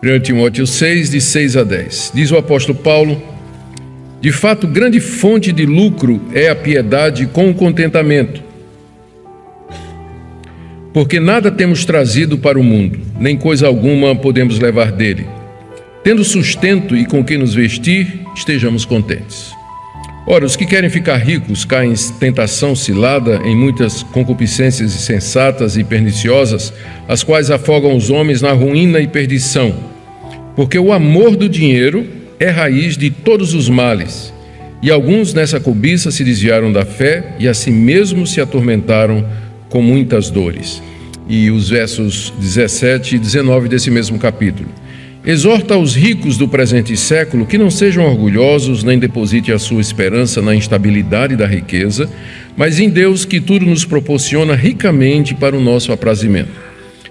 1 Timóteo 6, de 6 a 10. Diz o apóstolo Paulo: de fato, grande fonte de lucro é a piedade com o contentamento, porque nada temos trazido para o mundo, nem coisa alguma podemos levar dele. Tendo sustento e com que nos vestir, estejamos contentes. Ora, os que querem ficar ricos caem em tentação cilada, em muitas concupiscências insensatas e perniciosas, as quais afogam os homens na ruína e perdição. Porque o amor do dinheiro é raiz de todos os males, e alguns nessa cobiça se desviaram da fé e a si mesmos se atormentaram com muitas dores. E os versos 17 e 19 desse mesmo capítulo. Exorta os ricos do presente século que não sejam orgulhosos, nem depositem a sua esperança na instabilidade da riqueza, mas em Deus, que tudo nos proporciona ricamente para o nosso aprazimento.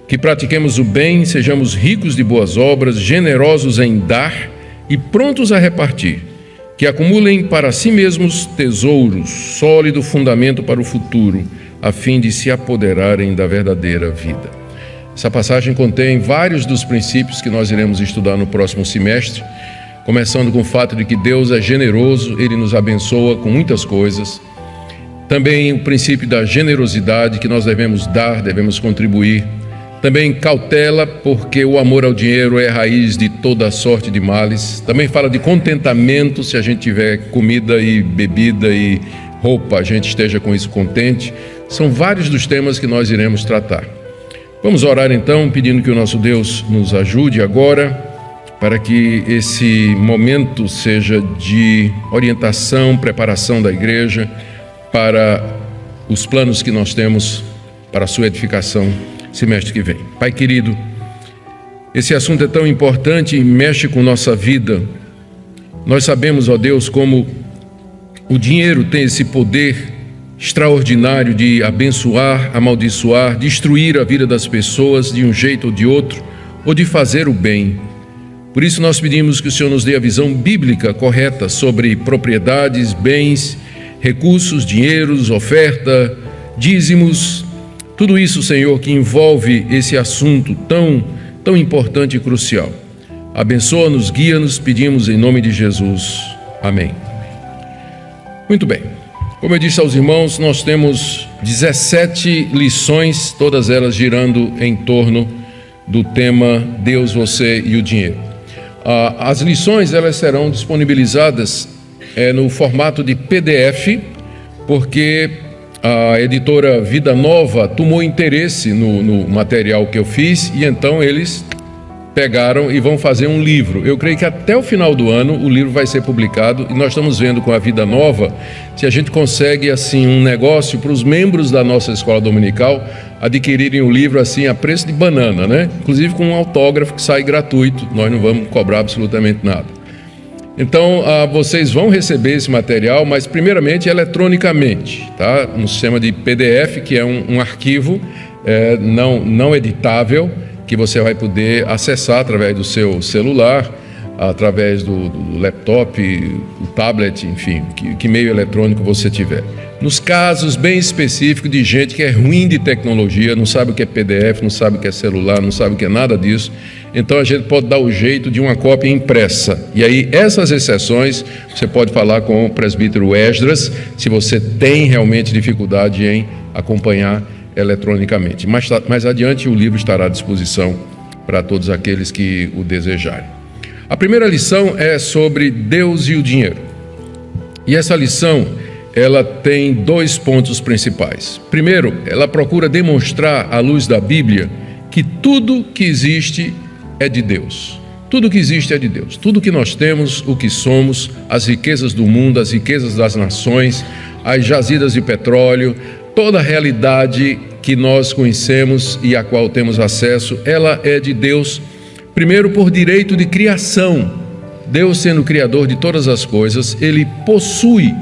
Que pratiquemos o bem, sejamos ricos de boas obras, generosos em dar e prontos a repartir. Que acumulem para si mesmos tesouros, sólido fundamento para o futuro, a fim de se apoderarem da verdadeira vida. Essa passagem contém vários dos princípios que nós iremos estudar no próximo semestre, começando com o fato de que Deus é generoso, Ele nos abençoa com muitas coisas. Também o princípio da generosidade, que nós devemos dar, devemos contribuir. Também cautela, porque o amor ao dinheiro é a raiz de toda sorte de males. Também fala de contentamento, se a gente tiver comida e bebida e roupa, a gente esteja com isso contente. São vários dos temas que nós iremos tratar. Vamos orar então, pedindo que o nosso Deus nos ajude agora, para que esse momento seja de orientação, preparação da igreja para os planos que nós temos para a sua edificação semestre que vem. Pai querido, esse assunto é tão importante e mexe com nossa vida. Nós sabemos, ó Deus, como o dinheiro tem esse poder extraordinário de abençoar, amaldiçoar, destruir a vida das pessoas de um jeito ou de outro, ou de fazer o bem. Por isso nós pedimos que o Senhor nos dê a visão bíblica correta sobre propriedades, bens, recursos, dinheiros, oferta, dízimos, tudo isso, Senhor, que envolve esse assunto tão importante e crucial. Abençoa-nos, guia-nos, pedimos em nome de Jesus. Amém. Muito bem. Como eu disse aos irmãos, nós temos 17 lições, todas elas girando em torno do tema Deus, você e o dinheiro. As lições elas serão disponibilizadas no formato de PDF, porque a editora Vida Nova tomou interesse no material que eu fiz e então eles pegaram e vão fazer um livro. Eu creio que até o final do ano o livro vai ser publicado e nós estamos vendo com a Vida Nova se a gente consegue assim um negócio para os membros da nossa escola dominical adquirirem o livro assim a preço de banana, né? Inclusive com um autógrafo que sai gratuito, nós não vamos cobrar absolutamente nada. Então vocês vão receber esse material, mas primeiramente eletronicamente, tá? No sistema de PDF, que é um arquivo não editável, que você vai poder acessar através do seu celular, através do laptop, do tablet, enfim, que meio eletrônico você tiver. Nos casos bem específicos de gente que é ruim de tecnologia, não sabe o que é PDF, não sabe o que é celular, não sabe o que é nada disso, então a gente pode dar o jeito de uma cópia impressa. E aí, essas exceções, você pode falar com o presbítero Esdras, se você tem realmente dificuldade em acompanhar eletronicamente. Mais adiante o livro estará à disposição para todos aqueles que o desejarem. A primeira lição é sobre Deus e o dinheiro. E essa lição, ela tem 2 pontos principais. Primeiro, ela procura demonstrar à luz da Bíblia que tudo que existe é de Deus. Tudo que existe é de Deus. Tudo que nós temos, o que somos, as riquezas do mundo, as riquezas das nações, as jazidas de petróleo, toda a realidade que nós conhecemos e a qual temos acesso, ela é de Deus, primeiro por direito de criação. Deus, sendo o criador de todas as coisas, Ele possui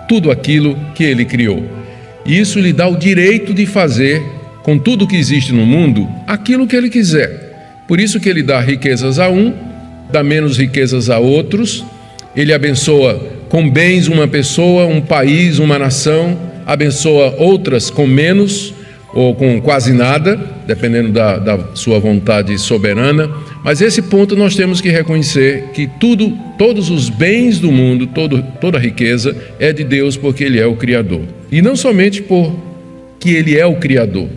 tudo aquilo que Ele criou. E isso lhe dá o direito de fazer, com tudo que existe no mundo, aquilo que Ele quiser. Por isso que Ele dá riquezas a um, dá menos riquezas a outros. Ele abençoa com bens uma pessoa, um país, uma nação, abençoa outras com menos, ou com quase nada, dependendo da sua vontade soberana. Mas esse ponto nós temos que reconhecer que todos os bens do mundo, toda a riqueza é de Deus, porque Ele é o Criador. E não somente porque Ele é o Criador,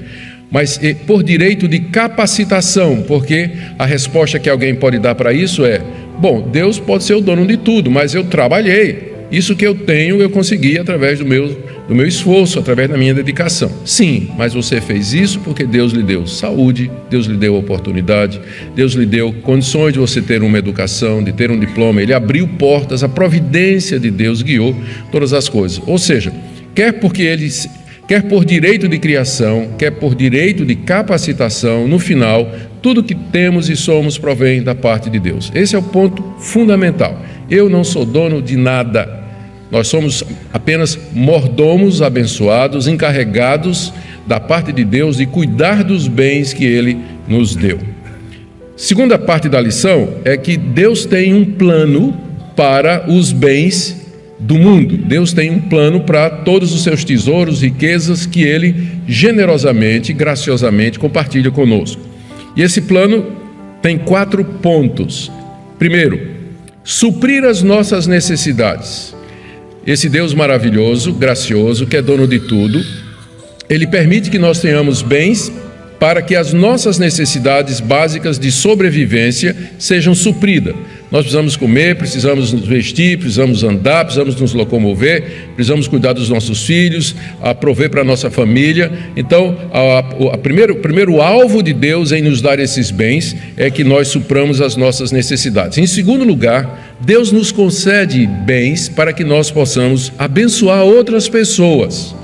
mas por direito de capacitação, porque a resposta que alguém pode dar para isso é: bom, Deus pode ser o dono de tudo, mas eu trabalhei. Isso que eu tenho, eu consegui através do meu esforço, através da minha dedicação. Sim, mas você fez isso porque Deus lhe deu saúde, Deus lhe deu oportunidade, Deus lhe deu condições de você ter uma educação, de ter um diploma. Ele abriu portas, a providência de Deus guiou todas as coisas. Ou seja, quer por direito de criação, quer por direito de capacitação, no final, tudo que temos e somos provém da parte de Deus. Esse é o ponto fundamental. Eu não sou dono de nada. Nós somos apenas mordomos abençoados, encarregados da parte de Deus de cuidar dos bens que Ele nos deu. Segunda parte da lição é que Deus tem um plano para os bens do mundo. Deus tem um plano para todos os seus tesouros, riquezas que Ele generosamente, graciosamente compartilha conosco. E esse plano tem 4 pontos. Primeiro, suprir as nossas necessidades. Esse Deus maravilhoso, gracioso, que é dono de tudo, Ele permite que nós tenhamos bens para que as nossas necessidades básicas de sobrevivência sejam supridas. Nós precisamos comer, precisamos nos vestir, precisamos andar, precisamos nos locomover, precisamos cuidar dos nossos filhos, prover para a nossa família. Então, o primeiro alvo de Deus em nos dar esses bens é que nós supramos as nossas necessidades. Em segundo lugar, Deus nos concede bens para que nós possamos abençoar outras pessoas.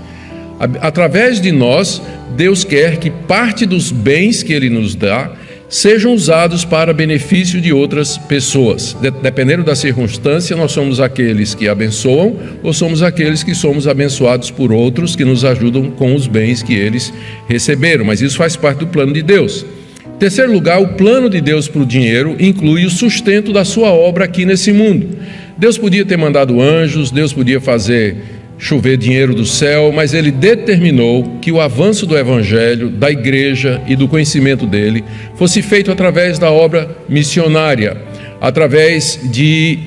Através de nós, Deus quer que parte dos bens que Ele nos dá sejam usados para benefício de outras pessoas. Dependendo da circunstância, nós somos aqueles que abençoam ou somos aqueles que somos abençoados por outros que nos ajudam com os bens que eles receberam. Mas isso faz parte do plano de Deus. Em terceiro lugar, o plano de Deus para o dinheiro inclui o sustento da sua obra aqui nesse mundo. Deus podia ter mandado anjos, Deus podia fazer chover dinheiro do céu, mas Ele determinou que o avanço do Evangelho, da igreja e do conhecimento dele fosse feito através da obra missionária, através de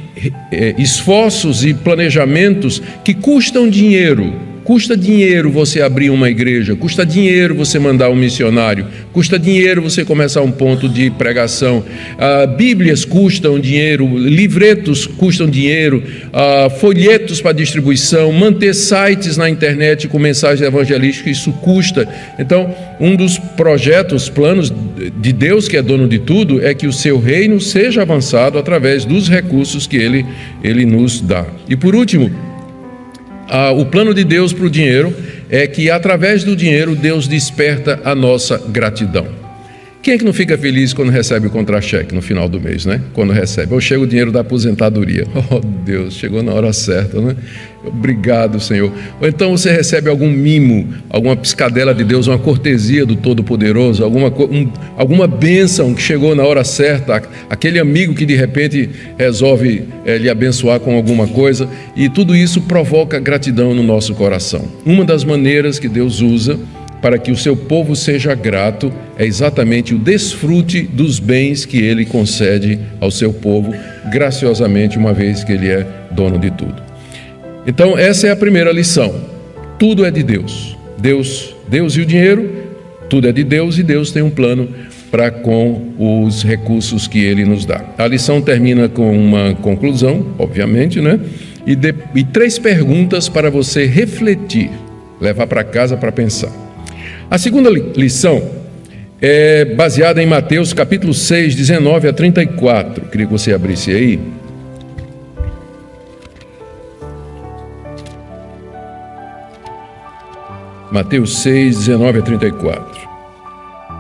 esforços e planejamentos que custam dinheiro. Custa dinheiro você abrir uma igreja, custa dinheiro você mandar um missionário, custa dinheiro você começar um ponto de pregação. Bíblias custam dinheiro, livretos custam dinheiro, folhetos para distribuição, manter sites na internet com mensagens evangelísticas, isso custa. Então, um dos projetos, planos de Deus, que é dono de tudo, é que o seu reino seja avançado através dos recursos que Ele nos dá. E por último, o plano de Deus para o dinheiro é que, através do dinheiro, Deus desperta a nossa gratidão. Quem é que não fica feliz quando recebe o contra-cheque no final do mês, né? Quando recebe, ou chega o dinheiro da aposentadoria. Oh, Deus, chegou na hora certa, né? Obrigado, Senhor. Ou então você recebe algum mimo, alguma piscadela de Deus, uma cortesia do Todo-Poderoso, alguma bênção que chegou na hora certa, aquele amigo que de repente resolve lhe abençoar com alguma coisa, e tudo isso provoca gratidão no nosso coração. Uma das maneiras que Deus usa para que o seu povo seja grato é exatamente o desfrute dos bens que Ele concede ao seu povo graciosamente, uma vez que Ele é dono de tudo. Então, essa é a primeira lição. Tudo é de Deus. Deus e o dinheiro, tudo é de Deus, e Deus tem um plano para com os recursos que Ele nos dá. A lição termina com uma conclusão, obviamente, né? E 3 perguntas para você refletir, levar para casa para pensar. A segunda lição é baseada em Mateus capítulo 6, 19 a 34. Queria que você abrisse aí. Mateus 6, 19 a 34.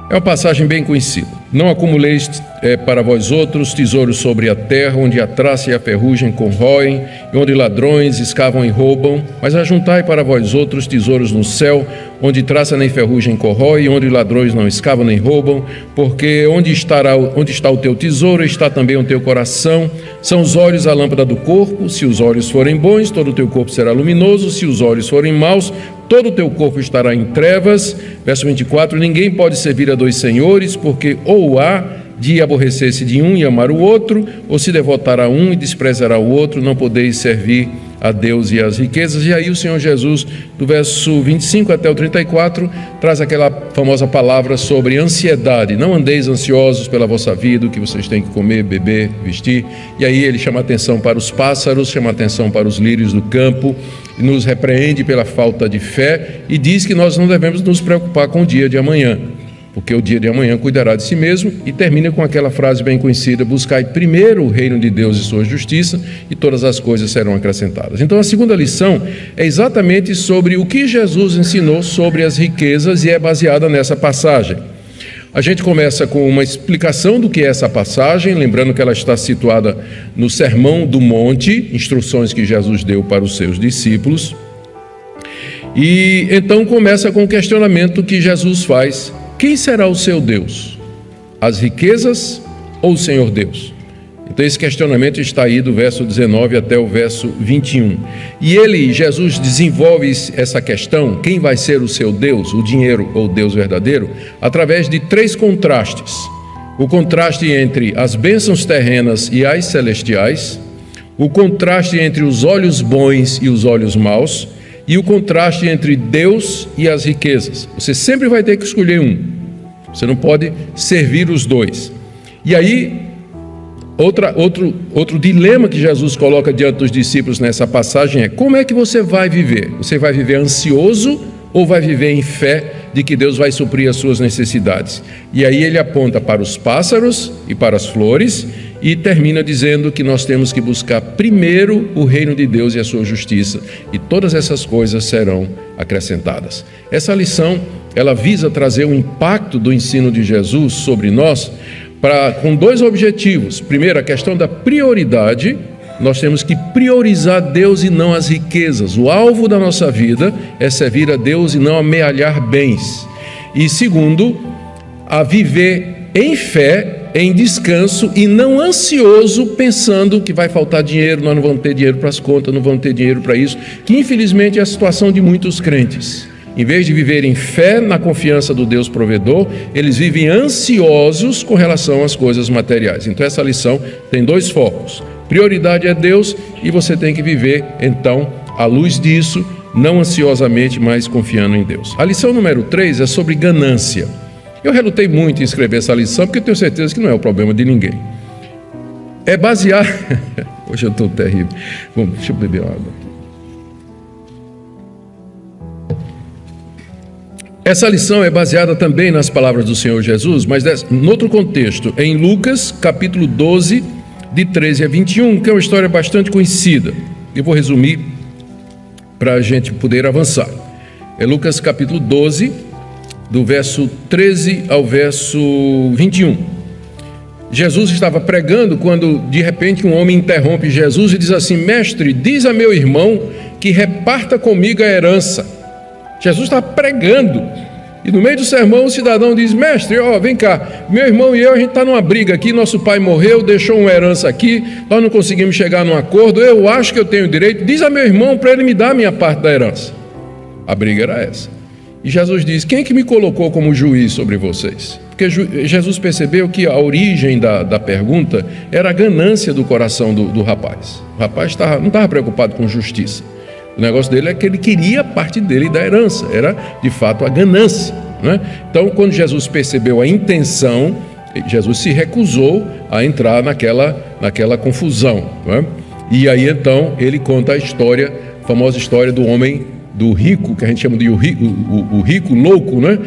É uma passagem bem conhecida. Não acumuleis para vós outros tesouros sobre a terra, onde a traça e a ferrugem corroem, e onde ladrões escavam e roubam, mas ajuntai para vós outros tesouros no céu, onde traça nem ferrugem corrói, e onde ladrões não escavam nem roubam, porque onde está o teu tesouro, está também o teu coração. São os olhos a lâmpada do corpo. Se os olhos forem bons, todo o teu corpo será luminoso. Se os olhos forem maus, todo o teu corpo estará em trevas. Verso 24, ninguém pode servir a dois senhores, porque ou há de aborrecer-se de um e amar o outro, ou se devotar a um e desprezará o outro, não podeis servir a Deus e às riquezas. E aí o Senhor Jesus, do verso 25 até o 34, traz aquela famosa palavra sobre ansiedade. Não andeis ansiosos pela vossa vida, o que vocês têm que comer, beber, vestir. E aí ele chama atenção para os pássaros, chama atenção para os lírios do campo, nos repreende pela falta de fé e diz que nós não devemos nos preocupar com o dia de amanhã, porque o dia de amanhã cuidará de si mesmo, e termina com aquela frase bem conhecida: buscai primeiro o reino de Deus e sua justiça, e todas as coisas serão acrescentadas. Então a segunda lição é exatamente sobre o que Jesus ensinou sobre as riquezas e é baseada nessa passagem. A gente começa com uma explicação do que é essa passagem, lembrando que ela está situada no Sermão do Monte, instruções que Jesus deu para os seus discípulos. E então começa com o questionamento que Jesus faz: quem será o seu Deus? As riquezas ou o Senhor Deus? Então esse questionamento está aí do verso 19 até o verso 21. E Jesus desenvolve essa questão, quem vai ser o seu Deus, o dinheiro ou o Deus verdadeiro, através de três contrastes. O contraste entre as bênçãos terrenas e as celestiais, o contraste entre os olhos bons e os olhos maus, e o contraste entre Deus e as riquezas. Você sempre vai ter que escolher um. Você não pode servir os dois. E aí, outro dilema que Jesus coloca diante dos discípulos nessa passagem é: como é que você vai viver? Você vai viver ansioso ou vai viver em fé de que Deus vai suprir as suas necessidades? E aí ele aponta para os pássaros e para as flores e termina dizendo que nós temos que buscar primeiro o reino de Deus e a sua justiça, e todas essas coisas serão acrescentadas. Essa lição, ela visa trazer o impacto do ensino de Jesus sobre nós, com dois objetivos. Primeiro, a questão da prioridade. Nós temos que priorizar Deus e não as riquezas. O alvo da nossa vida é servir a Deus e não amealhar bens. E segundo, a viver em fé, em descanso e não ansioso, pensando que vai faltar dinheiro, nós não vamos ter dinheiro para as contas, não vamos ter dinheiro para isso, que infelizmente é a situação de muitos crentes. Em vez de viverem fé na confiança do Deus provedor, eles vivem ansiosos com relação às coisas materiais. Então essa lição tem dois focos: prioridade é Deus, e você tem que viver então à luz disso, não ansiosamente, mas confiando em Deus. A lição número 3 é sobre ganância. Eu relutei muito em escrever essa lição, porque eu tenho certeza que não é o problema de ninguém. É basear... Hoje eu estou terrível. Bom, deixa eu beber água. Essa lição é baseada também nas palavras do Senhor Jesus, mas em outro contexto, em Lucas, capítulo 12, de 13 a 21, que é uma história bastante conhecida. Eu vou resumir para a gente poder avançar. É Lucas, capítulo 12, do verso 13 ao verso 21. Jesus estava pregando quando de repente um homem interrompe Jesus e diz assim: mestre, diz a meu irmão que reparta comigo a herança. Jesus está pregando e no meio do sermão o cidadão diz: mestre, vem cá, meu irmão e eu, a gente está numa briga aqui, nosso pai morreu, deixou uma herança aqui, nós não conseguimos chegar num acordo, eu acho que eu tenho direito, diz a meu irmão para ele me dar a minha parte da herança. A briga era essa. E Jesus diz: quem é que me colocou como juiz sobre vocês? Porque Jesus percebeu que a origem da pergunta era a ganância do coração do rapaz. O rapaz não estava preocupado com justiça. O negócio dele é que ele queria a parte dele da herança. Era, de fato, a ganância, né? Então, quando Jesus percebeu a intenção, Jesus se recusou a entrar naquela confusão, né? E aí, então, ele conta a famosa história do homem, do rico, que a gente chama de o rico louco, né?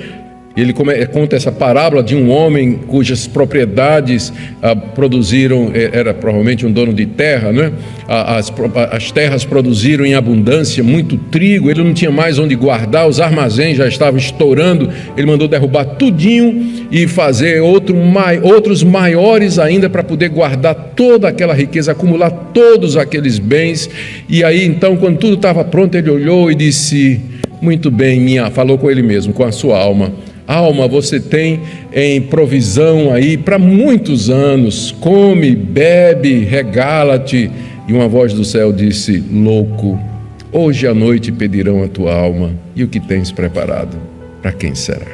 Ele conta essa parábola de um homem cujas propriedades produziram, era provavelmente um dono de terra, né? As terras produziram em abundância muito trigo, ele não tinha mais onde guardar, os armazéns já estavam estourando, ele mandou derrubar tudinho e fazer outros maiores ainda para poder guardar toda aquela riqueza, acumular todos aqueles bens. E aí então, quando tudo estava pronto, ele olhou e disse: muito bem, falou com ele mesmo, com a sua alma: alma, você tem em provisão aí para muitos anos, come, bebe, regala-te. E uma voz do céu disse: louco, Hoje à noite pedirão a tua alma, e o que tens preparado, para quem será?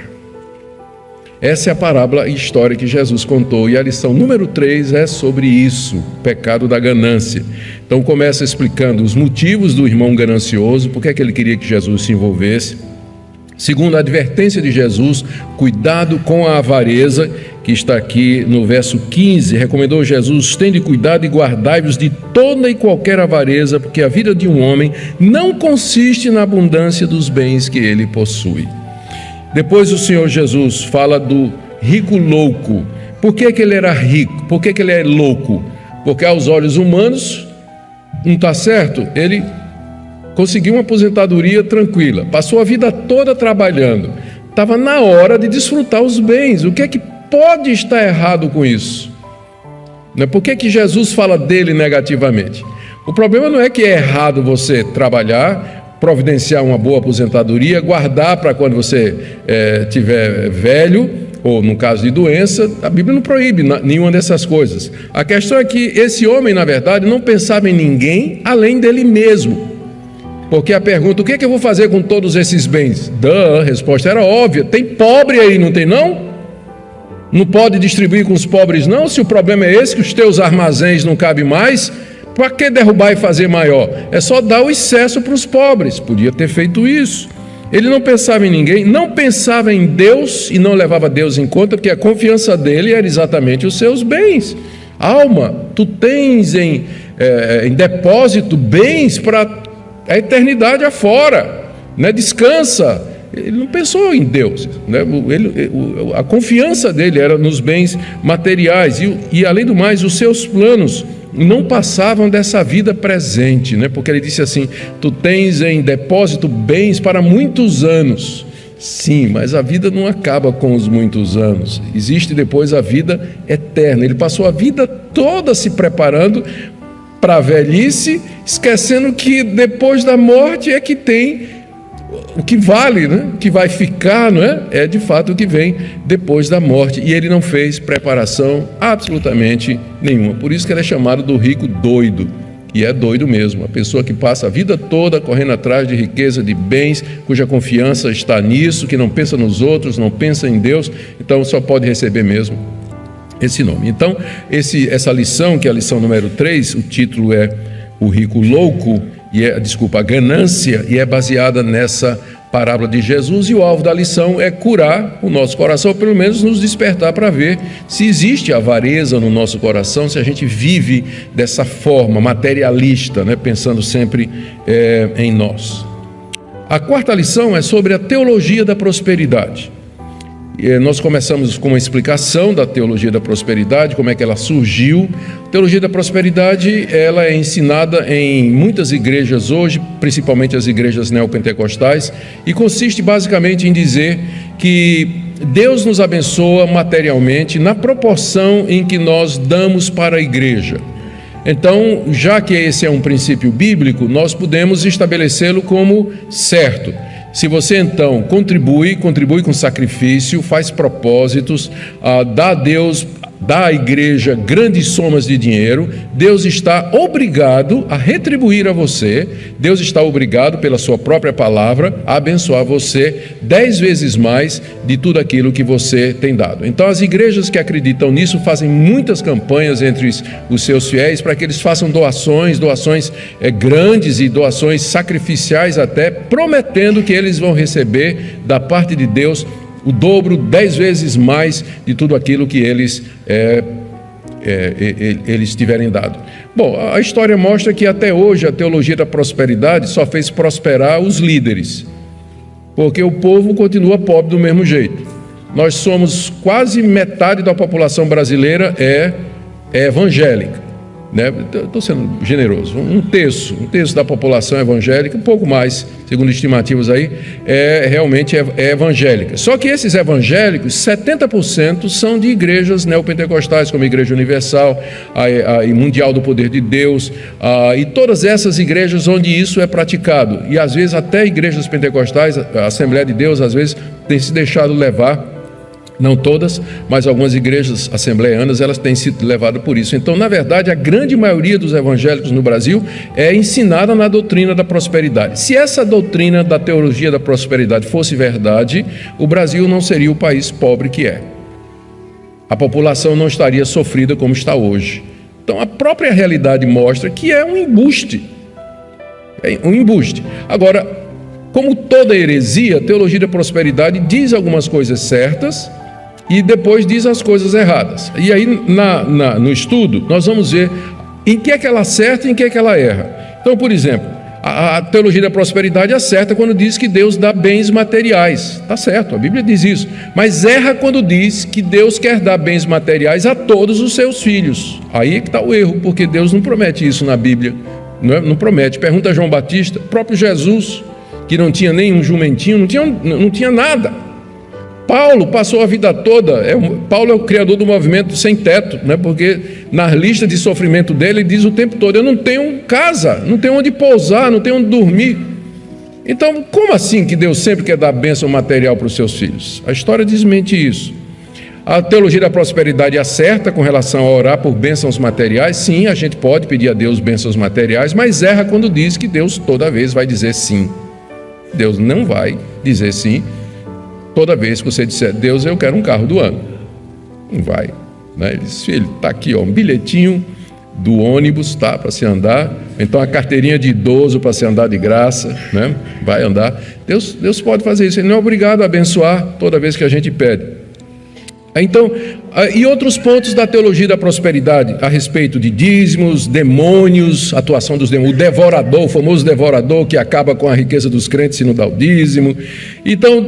Essa é a parábola e história que Jesus contou, e a lição número 3 é sobre isso, o pecado da ganância. Então começa explicando os motivos do irmão ganancioso, por que é que ele queria que Jesus se envolvesse. Segundo a advertência de Jesus, cuidado com a avareza, que está aqui no verso 15, recomendou Jesus: tende cuidado e guardai-vos de toda e qualquer avareza, porque a vida de um homem não consiste na abundância dos bens que ele possui. Depois o Senhor Jesus fala do rico louco. Por que ele era rico? Por que ele é louco? Porque aos olhos humanos, não está certo, ele conseguiu uma aposentadoria tranquila, passou a vida toda trabalhando, estava na hora de desfrutar os bens. O que é que pode estar errado com isso? Por que Jesus fala dele negativamente? O problema não é que é errado você trabalhar, providenciar uma boa aposentadoria, guardar para quando você tiver velho, ou no caso de doença. A Bíblia não proíbe nenhuma dessas coisas. A questão é que esse homem, na verdade, não pensava em ninguém além dele mesmo. Porque a pergunta: o que é que eu vou fazer com todos esses bens? A resposta era óbvia: tem pobre aí, não tem não? Não pode distribuir com os pobres não? Se o problema é esse, que os teus armazéns não cabem mais, para que derrubar e fazer maior? É só dar o excesso para os pobres. Podia ter feito isso. Ele não pensava em ninguém, não pensava em Deus e não levava Deus em conta, porque a confiança dele era exatamente os seus bens. Alma, tu tens em depósito bens para a eternidade afora, né? Descansa. Ele não pensou em Deus, né? A confiança dele era nos bens materiais e além do mais, os seus planos não passavam dessa vida presente, né? Porque ele disse assim: tu tens em depósito bens para muitos anos. Sim, mas a vida não acaba com os muitos anos, existe depois a vida eterna. Ele passou a vida toda se preparando para a velhice, esquecendo que depois da morte é que tem o que vale, né? O que vai ficar, não é? É de fato o que vem depois da morte. E ele não fez preparação absolutamente nenhuma. Por isso que ele é chamado do rico doido. E é doido mesmo. A pessoa que passa a vida toda correndo atrás de riqueza, de bens, cuja confiança está nisso, que não pensa nos outros, não pensa em Deus, então só pode receber mesmo esse nome. Então, essa lição, que é a lição número 3, o título é O Rico Louco, a ganância, e é baseada nessa parábola de Jesus, e o alvo da lição é curar o nosso coração, ou pelo menos nos despertar para ver se existe avareza no nosso coração, se a gente vive dessa forma materialista, né, pensando sempre em nós. A quarta lição é sobre a teologia da prosperidade. Nós começamos com uma explicação da teologia da prosperidade, como é que ela surgiu. A teologia da prosperidade, ela é ensinada em muitas igrejas hoje, principalmente as igrejas neopentecostais, e consiste basicamente em dizer que Deus nos abençoa materialmente na proporção em que nós damos para a igreja. Então, já que esse é um princípio bíblico, nós podemos estabelecê-lo como certo. Se você então contribui com sacrifício, faz propósitos, dá a Deus, dá à igreja grandes somas de dinheiro, Deus está obrigado a retribuir a você, Deus está obrigado pela sua própria palavra a abençoar você 10 vezes mais de tudo aquilo que você tem dado. Então as igrejas que acreditam nisso fazem muitas campanhas entre os seus fiéis para que eles façam doações grandes e doações sacrificiais até, prometendo que eles vão receber da parte de Deus o dobro, 10 vezes mais de tudo aquilo que eles tiverem dado. Bom, a história mostra que até hoje a teologia da prosperidade só fez prosperar os líderes, porque o povo continua pobre do mesmo jeito. Nós somos quase metade da população brasileira é evangélica, né? Estou sendo generoso, um terço da população evangélica, um pouco mais, segundo estimativas aí, realmente é evangélica. Só que esses evangélicos, 70% são de igrejas neopentecostais, como a Igreja Universal, a Mundial do Poder de Deus, e todas essas igrejas onde isso é praticado. E às vezes até igrejas pentecostais, a Assembleia de Deus, às vezes tem se deixado levar Não todas, mas algumas igrejas assembleianas, elas têm sido levadas por isso. Então, na verdade, a grande maioria dos evangélicos no Brasil é ensinada na doutrina da prosperidade. Se essa doutrina da teologia da prosperidade fosse verdade, o Brasil não seria o país pobre que é. A população não estaria sofrida como está hoje. Então, a própria realidade mostra que é um embuste. É um embuste. Agora, como toda heresia, a teologia da prosperidade diz algumas coisas certas e depois diz as coisas erradas. E aí, no estudo, nós vamos ver em que é que ela acerta e em que é que ela erra. Então, por exemplo, a teologia da prosperidade acerta quando diz que Deus dá bens materiais. Está certo, a Bíblia diz isso. Mas erra quando diz que Deus quer dar bens materiais a todos os seus filhos. Aí é que está o erro, porque Deus não promete isso na Bíblia. Não promete. Pergunta a João Batista, próprio Jesus, que não tinha nem um jumentinho, não tinha nada. Paulo passou a vida toda, Paulo é o criador do movimento sem teto, né? Porque na lista de sofrimento dele, ele diz o tempo todo, eu não tenho casa, não tenho onde pousar, não tenho onde dormir. Então, como assim que Deus sempre quer dar bênção material para os seus filhos? A história desmente isso. A teologia da prosperidade acerta com relação a orar por bênçãos materiais. Sim, a gente pode pedir a Deus bênçãos materiais, mas erra quando diz que Deus toda vez vai dizer sim. Deus não vai dizer sim toda vez que você disser, Deus, eu quero um carro do ano. Não vai. Né? Ele diz, filho, está aqui ó, um bilhetinho do ônibus, tá, para se andar. Então a carteirinha de idoso para se andar de graça, né? Vai andar. Deus pode fazer isso. Ele não é obrigado a abençoar toda vez que a gente pede. Então, e outros pontos da teologia da prosperidade a respeito de dízimos, demônios, atuação dos demônios, o devorador, o famoso devorador que acaba com a riqueza dos crentes se não dá o dízimo. Então,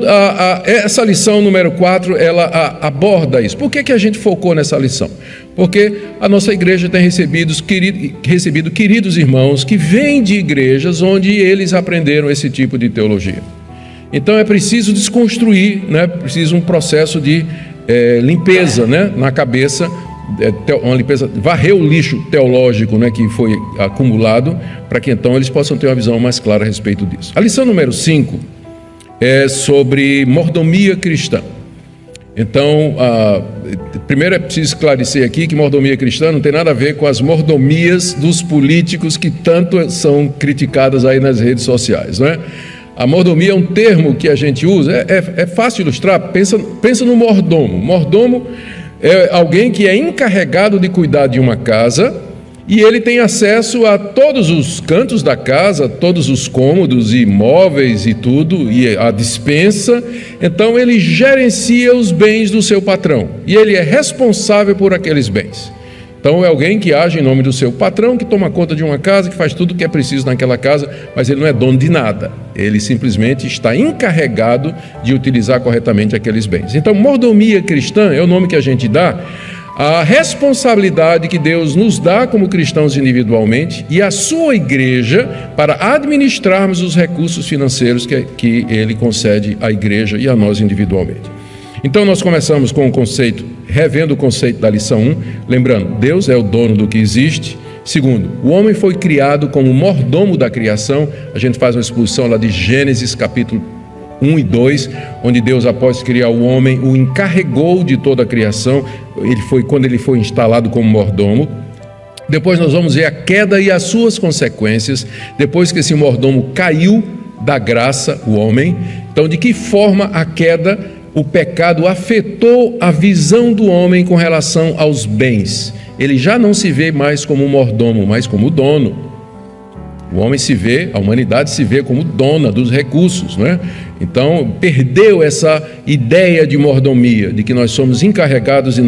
essa lição número 4, ela aborda isso. Por que a gente focou nessa lição? Porque a nossa igreja tem recebido queridos irmãos que vêm de igrejas onde eles aprenderam esse tipo de teologia. Então é preciso desconstruir, né? Precisa um processo de limpeza, né, na cabeça, uma limpeza, varrer o lixo teológico, né, que foi acumulado, para que então eles possam ter uma visão mais clara a respeito disso. A lição número 5 é sobre mordomia cristã. Então, primeiro é preciso esclarecer aqui que mordomia cristã não tem nada a ver com as mordomias dos políticos que tanto são criticadas aí nas redes sociais, não é? A mordomia é um termo que a gente usa, é fácil ilustrar, pensa no mordomo. Mordomo é alguém que é encarregado de cuidar de uma casa e ele tem acesso a todos os cantos da casa, todos os cômodos e móveis e tudo, e a despensa. Então ele gerencia os bens do seu patrão e ele é responsável por aqueles bens. Então é alguém que age em nome do seu patrão, que toma conta de uma casa, que faz tudo o que é preciso naquela casa, mas ele não é dono de nada. Ele simplesmente está encarregado de utilizar corretamente aqueles bens. Então, mordomia cristã é o nome que a gente dá à responsabilidade que Deus nos dá como cristãos individualmente e a sua igreja para administrarmos os recursos financeiros que Ele concede à igreja e a nós individualmente. Então nós começamos com o conceito, revendo o conceito da lição 1, lembrando, Deus é o dono do que existe. Segundo, o homem foi criado como mordomo da criação. A gente faz uma exposição lá de Gênesis capítulo 1 e 2, onde Deus, após criar o homem, o encarregou de toda a criação. Quando ele foi instalado como mordomo. Depois nós vamos ver a queda e as suas consequências, depois que esse mordomo caiu da graça, o homem. Então, de que forma a queda, o pecado afetou a visão do homem com relação aos bens. Ele já não se vê mais como mordomo, mas como dono. O homem se vê, a humanidade se vê como dona dos recursos, não é? Então, perdeu essa ideia de mordomia, de que nós somos encarregados e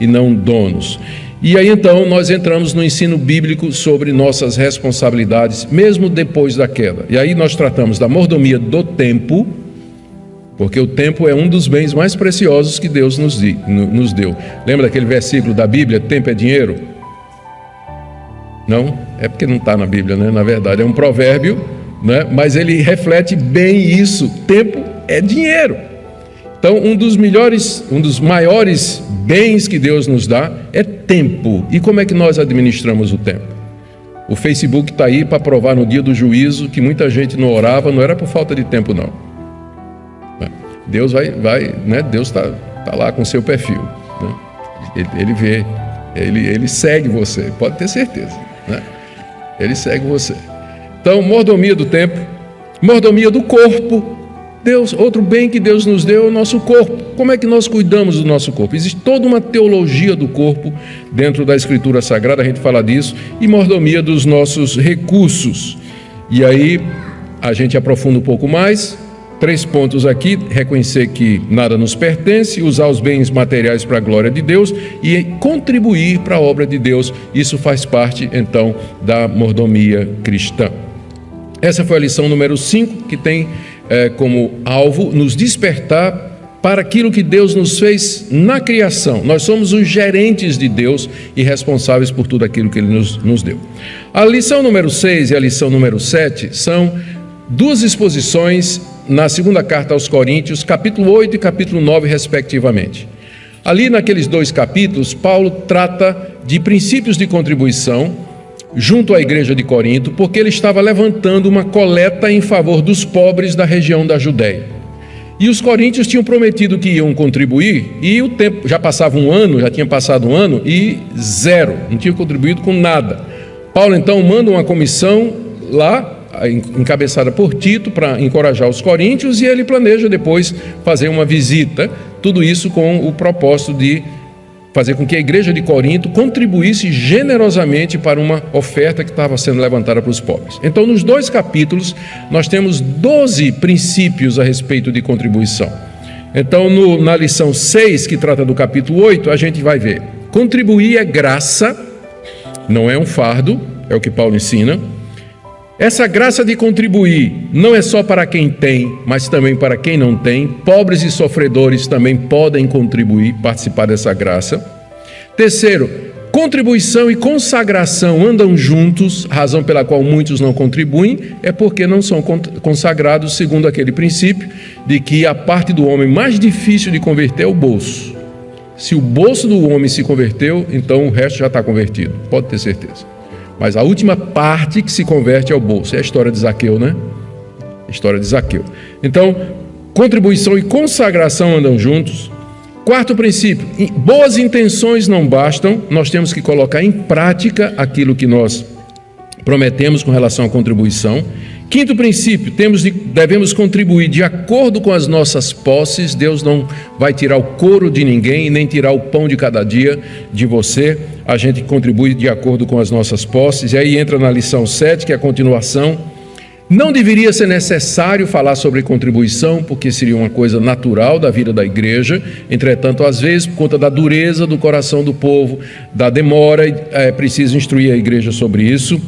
não donos. E aí então nós entramos no ensino bíblico sobre nossas responsabilidades, mesmo depois da queda. E aí nós tratamos da mordomia do tempo, porque o tempo é um dos bens mais preciosos que Deus nos deu. Lembra daquele versículo da Bíblia, tempo é dinheiro? Não? É porque não está na Bíblia, né? Na verdade é um provérbio, né? Mas ele reflete bem isso, tempo é dinheiro. Então um dos maiores bens que Deus nos dá é tempo. E como é que nós administramos o tempo? O Facebook está aí para provar no dia do juízo que muita gente não orava, não era por falta de tempo não. Deus vai, né? Deus está está lá com seu perfil, né? Ele vê, ele segue você, pode ter certeza, né? Ele segue você. Então, mordomia do tempo, mordomia do corpo. Deus, outro bem que Deus nos deu é o nosso corpo. Como é que nós cuidamos do nosso corpo? Existe toda uma teologia do corpo dentro da Escritura Sagrada, a gente fala disso, e mordomia dos nossos recursos. E aí a gente aprofunda um pouco mais. 3 pontos aqui: reconhecer que nada nos pertence, usar os bens materiais para a glória de Deus e contribuir para a obra de Deus. Isso faz parte, então, da mordomia cristã. Essa foi a lição número 5, que tem como alvo nos despertar para aquilo que Deus nos fez na criação. Nós somos os gerentes de Deus e responsáveis por tudo aquilo que Ele nos deu. A lição número 6 e a lição número 7 são 2 exposições na segunda carta aos Coríntios, capítulo 8 e capítulo 9, respectivamente. Ali naqueles 2 capítulos, Paulo trata de princípios de contribuição junto à igreja de Corinto, porque ele estava levantando uma coleta em favor dos pobres da região da Judéia. E os coríntios tinham prometido que iam contribuir, e o tempo já passava um ano, já tinha passado um ano, e zero, não tinha contribuído com nada. Paulo então manda uma comissão lá, encabeçada por Tito, para encorajar os coríntios, e ele planeja depois fazer uma visita, tudo isso com o propósito de fazer com que a igreja de Corinto contribuísse generosamente para uma oferta que estava sendo levantada para os pobres. Então, nos 2 capítulos, nós temos 12 princípios a respeito de contribuição. Então, na lição 6, que trata do capítulo 8, a gente vai ver: contribuir é graça, não é um fardo, é o que Paulo ensina. Essa graça de contribuir não é só para quem tem, mas também para quem não tem. Pobres e sofredores também podem contribuir, participar dessa graça. Terceiro, contribuição e consagração andam juntos. A razão pela qual muitos não contribuem é porque não são consagrados, segundo aquele princípio de que a parte do homem mais difícil de converter é o bolso. Se o bolso do homem se converteu, então o resto já está convertido, pode ter certeza. Mas a última parte que se converte é o bolso. É a história de Zaqueu, né? A história de Zaqueu. Então, contribuição e consagração andam juntos. 4º princípio: boas intenções não bastam. Nós temos que colocar em prática aquilo que nós prometemos com relação à contribuição. 5º princípio: devemos contribuir de acordo com as nossas posses. Deus não vai tirar o couro de ninguém, nem tirar o pão de cada dia de você. A gente contribui de acordo com as nossas posses. E aí entra na lição 7, que é a continuação. Não deveria ser necessário falar sobre contribuição, porque seria uma coisa natural da vida da igreja. Entretanto, às vezes, por conta da dureza do coração do povo, da demora, é preciso instruir a igreja sobre isso.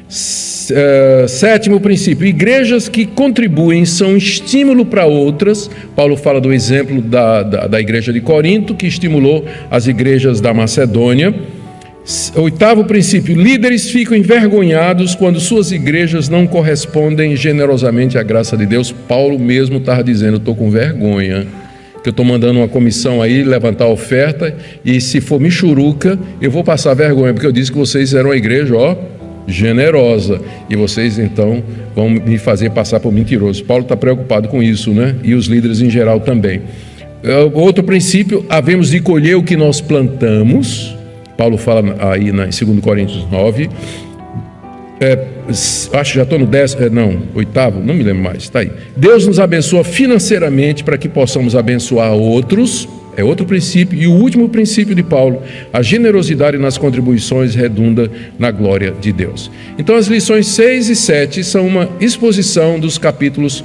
7º princípio: igrejas que contribuem são estímulo para outras. Paulo fala do exemplo da igreja de Corinto, que estimulou as igrejas da Macedônia. 8º princípio: líderes ficam envergonhados quando suas igrejas não correspondem generosamente à graça de Deus. Paulo mesmo estava dizendo: estou com vergonha, que eu estou mandando uma comissão aí levantar oferta, e se for michuruca, eu vou passar vergonha, porque eu disse que vocês eram uma igreja, generosa, e vocês então vão me fazer passar por mentiroso. Paulo está preocupado com isso, né? E os líderes em geral também. Outro princípio: havemos de colher o que nós plantamos. Paulo fala aí em 2 Coríntios 9. Acho que já estou no 8º, não me lembro mais, está aí. Deus nos abençoa financeiramente para que possamos abençoar outros. É outro princípio. E o último princípio de Paulo: a generosidade nas contribuições redunda na glória de Deus. Então, as lições 6 e 7 são uma exposição dos capítulos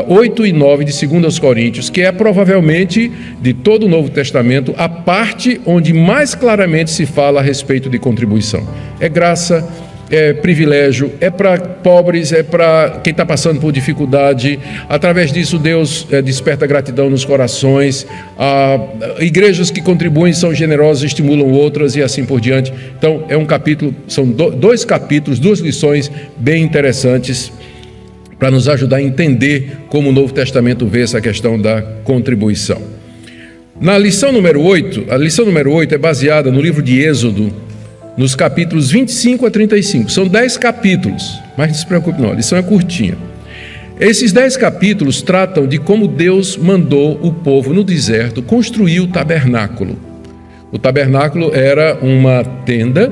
8 e 9 de 2 Coríntios, que é provavelmente, de todo o Novo Testamento, a parte onde mais claramente se fala a respeito de contribuição. É graça, é privilégio, é para pobres, é para quem está passando por dificuldade. Através disso, Deus desperta gratidão nos corações. Igrejas que contribuem são generosas, estimulam outras e assim por diante. Então, é um capítulo, são 2 capítulos, 2 lições bem interessantes para nos ajudar a entender como o Novo Testamento vê essa questão da contribuição. Na lição número 8, a lição número 8 é baseada no livro de Êxodo, nos capítulos 25 a 35. São 10 capítulos, mas não se preocupe não, a lição é curtinha. Esses 10 capítulos tratam de como Deus mandou o povo no deserto construir o tabernáculo. O tabernáculo era uma tenda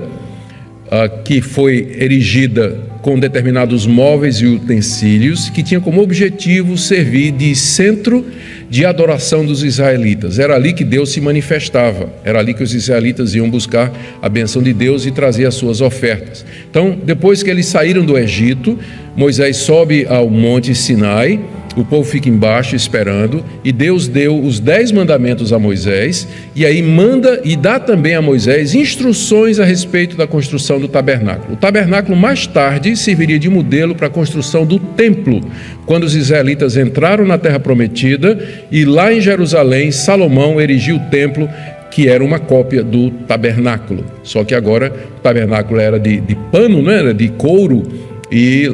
que foi erigida com determinados móveis e utensílios que tinha como objetivo servir de centro de adoração dos israelitas. Era ali que Deus se manifestava, era ali que os israelitas iam buscar a bênção de Deus e trazer as suas ofertas. Então, depois que eles saíram do Egito, Moisés sobe ao Monte Sinai, o povo fica embaixo esperando, e Deus deu os 10 mandamentos a Moisés, e aí manda e dá também a Moisés instruções a respeito da construção do tabernáculo. O tabernáculo mais tarde serviria de modelo para a construção do templo, quando os israelitas entraram na terra prometida, e lá em Jerusalém, Salomão erigiu o templo, que era uma cópia do tabernáculo. Só que agora o tabernáculo era de pano, né? Era de couro,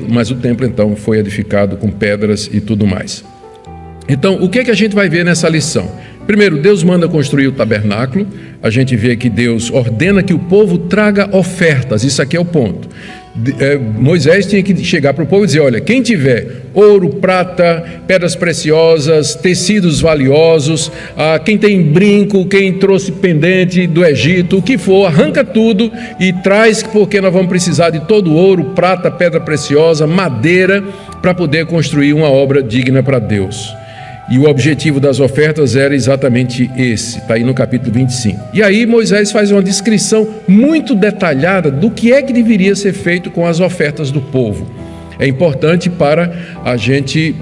mas o templo então foi edificado com pedras e tudo mais. Então, o que é que a gente vai ver nessa lição? Primeiro, Deus manda construir o tabernáculo. A gente vê que Deus ordena que o povo traga ofertas. Isso aqui é o ponto. Moisés tinha que chegar para o povo e dizer: olha, quem tiver ouro, prata, pedras preciosas, tecidos valiosos, quem tem brinco, quem trouxe pendente do Egito, o que for, arranca tudo e traz, porque nós vamos precisar de todo ouro, prata, pedra preciosa, madeira, para poder construir uma obra digna para Deus. E o objetivo das ofertas era exatamente esse, está aí no capítulo 25. E aí Moisés faz uma descrição muito detalhada do que é que deveria ser feito com as ofertas do povo. É importante para a gente,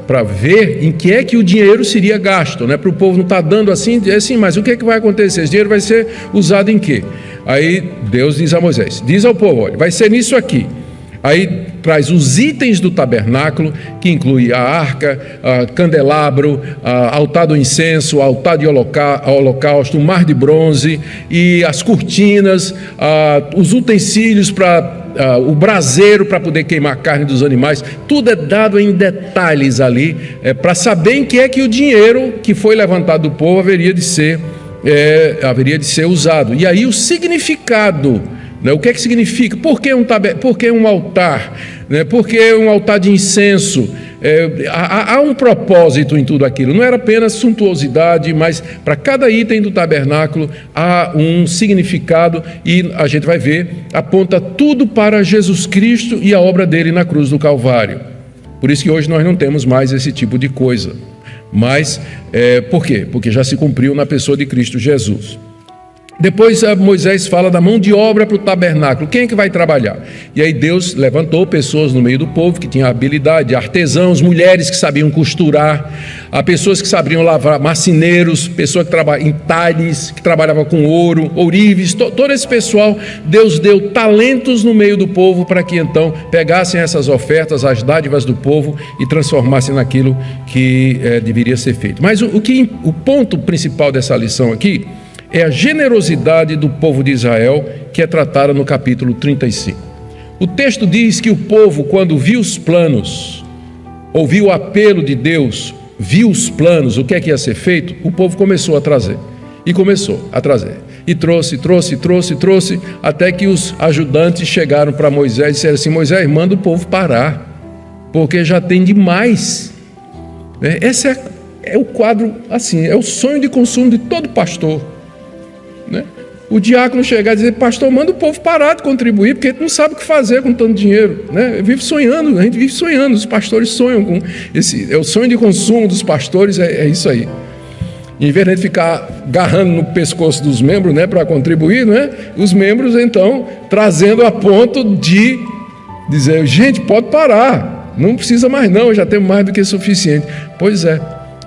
para ver em que é que o dinheiro seria gasto, né? Para o povo não estar dando assim, mas o que é que vai acontecer? Esse dinheiro vai ser usado em quê? Aí Deus diz a Moisés, diz ao povo: olha, vai ser nisso aqui. Aí traz os itens do tabernáculo, que inclui a arca, candelabro, altar do incenso, altar de holocausto, o mar de bronze e as cortinas, os utensílios para o braseiro para poder queimar a carne dos animais. Tudo é dado em detalhes ali, para saber em que é que o dinheiro que foi levantado do povo haveria de ser usado. E aí o significado. O que é que significa? Por que um altar? Por que um altar de incenso? Há um propósito em tudo aquilo. Não era apenas suntuosidade, mas para cada item do tabernáculo há um significado, e a gente vai ver, aponta tudo para Jesus Cristo e a obra dele na cruz do Calvário. Por isso que hoje nós não temos mais esse tipo de coisa. Mas, por quê? Porque já se cumpriu na pessoa de Cristo Jesus. Depois Moisés fala da mão de obra para o tabernáculo. Quem é que vai trabalhar? E aí Deus levantou pessoas no meio do povo que tinham habilidade, artesãos, mulheres que sabiam costurar, pessoas que sabiam lavar, marceneiros, pessoas que trabalhavam em talhes, que trabalhavam com ouro, ourives, todo esse pessoal. Deus deu talentos no meio do povo para que então pegassem essas ofertas, as dádivas do povo, e transformassem naquilo que deveria ser feito. Mas o ponto principal dessa lição aqui é a generosidade do povo de Israel, que é tratada no capítulo 35. O texto diz que o povo, quando viu os planos, ouviu o apelo de Deus, viu os planos, o que é que ia ser feito, o povo começou a trazer. E começou a trazer. E trouxe, até que os ajudantes chegaram para Moisés e disseram assim: Moisés, manda o povo parar, porque já tem demais. Esse é o quadro, assim, é o sonho de consumo de todo pastor. O diácono chegar e dizer: pastor, manda o povo parar de contribuir, porque não sabe o que fazer com tanto dinheiro, vive sonhando, a gente vive sonhando, os pastores sonham com esse, o sonho de consumo dos pastores, é isso aí. Em vez de ficar agarrando no pescoço dos membros, para contribuir, os membros então trazendo a ponto de dizer: gente, pode parar, não precisa mais não, já temos mais do que suficiente. Pois é.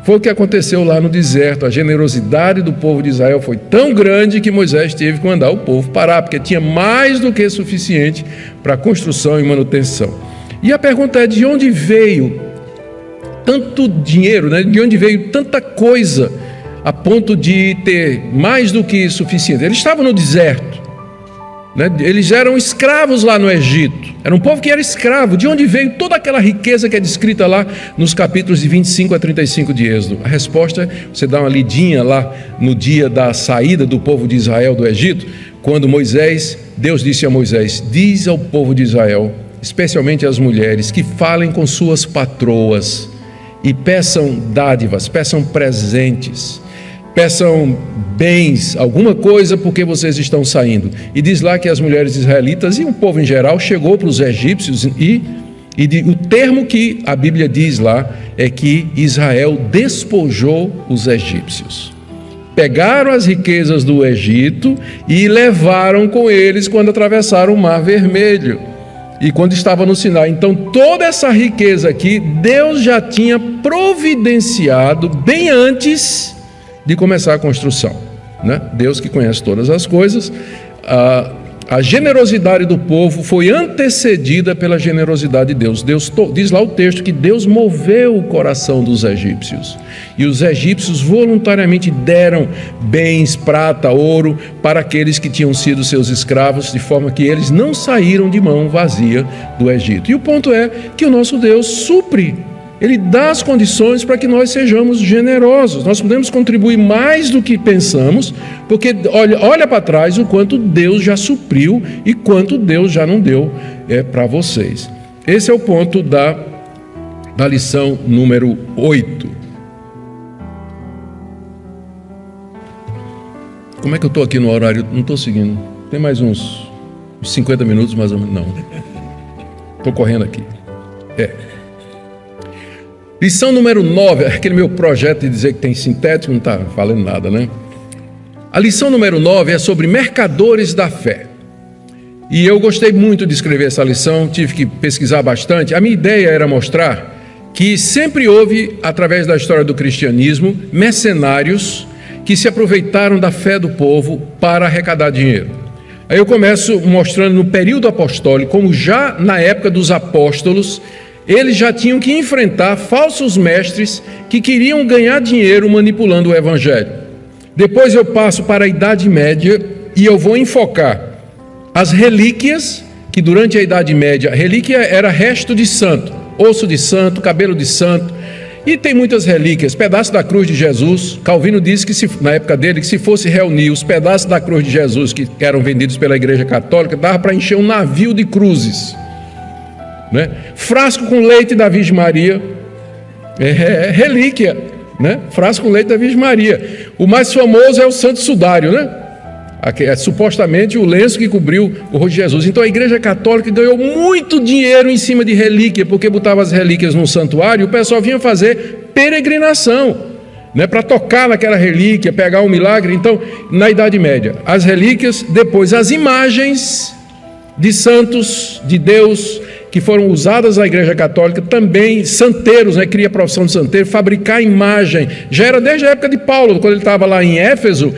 Foi o que aconteceu lá no deserto. A generosidade do povo de Israel foi tão grande que Moisés teve que mandar o povo parar, porque tinha mais do que suficiente para a construção e manutenção. E a pergunta é: de onde veio tanto dinheiro, de onde veio tanta coisa a ponto de ter mais do que suficiente? Eles estavam no deserto, eles eram escravos lá no Egito, era um povo que era escravo. De onde veio toda aquela riqueza que é descrita lá nos capítulos de 25 a 35 de Êxodo? A resposta é: você dá uma lidinha lá no dia da saída do povo de Israel do Egito, quando Deus disse a Moisés: diz ao povo de Israel especialmente as mulheres, que falem com suas patroas e peçam dádivas, peçam presentes, peçam bens, alguma coisa, porque vocês estão saindo. E diz lá que as mulheres israelitas e o povo em geral chegou para os egípcios o termo que a Bíblia diz lá é que Israel despojou os egípcios. Pegaram as riquezas do Egito e levaram com eles quando atravessaram o Mar Vermelho e quando estava no Sinai. Então toda essa riqueza aqui Deus já tinha providenciado bem antes de começar a construção, né? Deus que conhece todas as coisas. A generosidade do povo foi antecedida pela generosidade de Deus. Diz lá o texto que Deus moveu o coração dos egípcios. E os egípcios voluntariamente deram bens, prata, ouro, para aqueles que tinham sido seus escravos, de forma que eles não saíram de mão vazia do Egito. E o ponto é que o nosso Deus supre. Ele dá as condições para que nós sejamos generosos. Nós podemos contribuir mais do que pensamos, porque olha para trás o quanto Deus já supriu e quanto Deus já não deu para vocês. Esse é o ponto da lição número 8. Como é que eu estou aqui no horário? Não estou seguindo. Tem mais uns 50 minutos mais ou menos. Não. Estou correndo aqui. Lição número 9, aquele meu projeto de dizer que tem sintético, não está falando nada, né? A lição número 9 é sobre mercadores da fé. E eu gostei muito de escrever essa lição, tive que pesquisar bastante. A minha ideia era mostrar que sempre houve, através da história do cristianismo, mercenários que se aproveitaram da fé do povo para arrecadar dinheiro. Aí eu começo mostrando no período apostólico, como já na época dos apóstolos, eles já tinham que enfrentar falsos mestres que queriam ganhar dinheiro manipulando o evangelho. Depois eu passo para a Idade Média e eu vou enfocar as relíquias, que durante a Idade Média, relíquia era resto de santo, osso de santo, cabelo de santo, e tem muitas relíquias, pedaço da cruz de Jesus. Calvino disse que na época dele, que se fosse reunir os pedaços da cruz de Jesus que eram vendidos pela Igreja Católica, dava para encher um navio de cruzes. Né? Frasco com leite da Virgem Maria, relíquia, né? Frasco com leite da Virgem Maria. O mais famoso é o Santo Sudário, né? É supostamente o lenço que cobriu o rosto de Jesus. Então a Igreja Católica ganhou muito dinheiro em cima de relíquia, porque botava as relíquias num santuário e o pessoal vinha fazer peregrinação, né? Para tocar naquela relíquia, pegar um milagre. Então, na Idade Média, as relíquias, depois as imagens de santos, de Deus, que foram usadas na Igreja Católica, também santeiros, né, cria a profissão de santeiro, fabricar imagem, já era desde a época de Paulo, quando ele estava lá em Éfeso,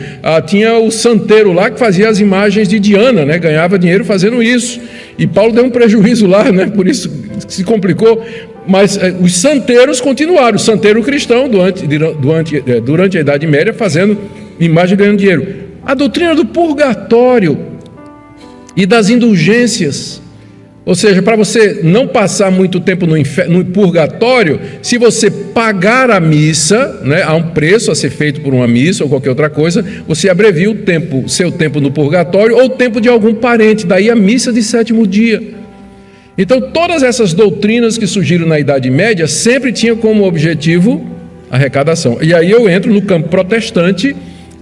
tinha o santeiro lá que fazia as imagens de Diana, né, ganhava dinheiro fazendo isso, e Paulo deu um prejuízo lá, né, por isso se complicou, mas os santeiros continuaram, o santeiro cristão durante a Idade Média fazendo imagem ganhando dinheiro. A doutrina do purgatório e das indulgências, ou seja, para você não passar muito tempo no purgatório, se você pagar a missa, né, há um preço a ser feito por uma missa ou qualquer outra coisa, você abrevia seu tempo no purgatório ou o tempo de algum parente, daí a missa de 7º dia. Então todas essas doutrinas que surgiram na Idade Média sempre tinham como objetivo a arrecadação. E aí eu entro no campo protestante,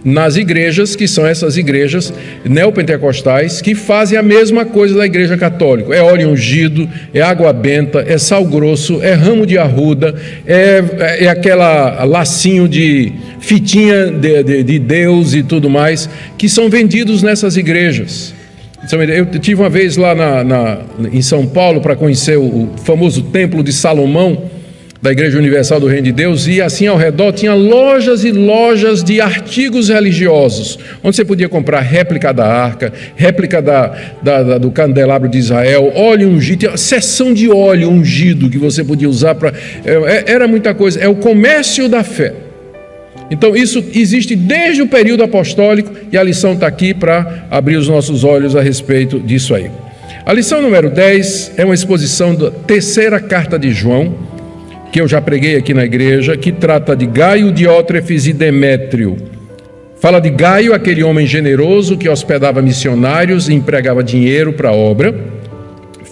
nas igrejas, que são essas igrejas neopentecostais, que fazem a mesma coisa da Igreja Católica. É óleo ungido, é água benta, é sal grosso, é ramo de arruda, é aquela lacinho de fitinha de Deus e tudo mais, que são vendidos nessas igrejas. Eu tive uma vez lá em São Paulo para conhecer o famoso Templo de Salomão, da Igreja Universal do Reino de Deus, e assim ao redor tinha lojas e lojas de artigos religiosos, onde você podia comprar réplica da arca, réplica do candelabro de Israel, óleo ungido, tinha seção de óleo ungido que você podia usar para... Era muita coisa, é o comércio da fé. Então isso existe desde o período apostólico e a lição está aqui para abrir os nossos olhos a respeito disso aí. A lição número 10 é uma exposição da terceira carta de João, que eu já preguei aqui na igreja, que trata de Gaio, Diótrefes e Demétrio. Fala de Gaio, aquele homem generoso que hospedava missionários e empregava dinheiro para a obra.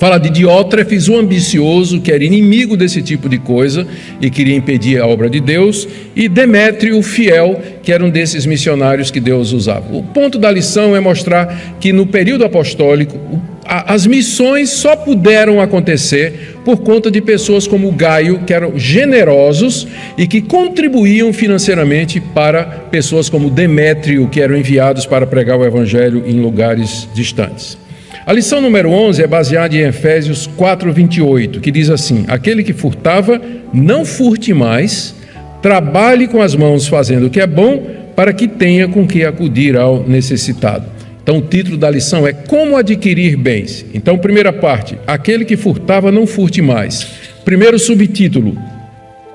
Fala de Diótrefes, o ambicioso, que era inimigo desse tipo de coisa e queria impedir a obra de Deus, e Demétrio, o fiel, que era um desses missionários que Deus usava. O ponto da lição é mostrar que no período apostólico, as missões só puderam acontecer por conta de pessoas como Gaio, que eram generosos e que contribuíam financeiramente para pessoas como Demétrio, que eram enviados para pregar o evangelho em lugares distantes. A lição número 11 é baseada em Efésios 4:28, que diz assim: aquele que furtava, não furte mais, trabalhe com as mãos fazendo o que é bom, para que tenha com que acudir ao necessitado. Então o título da lição é Como Adquirir Bens. Então, primeira parte, aquele que furtava, não furte mais. Primeiro subtítulo,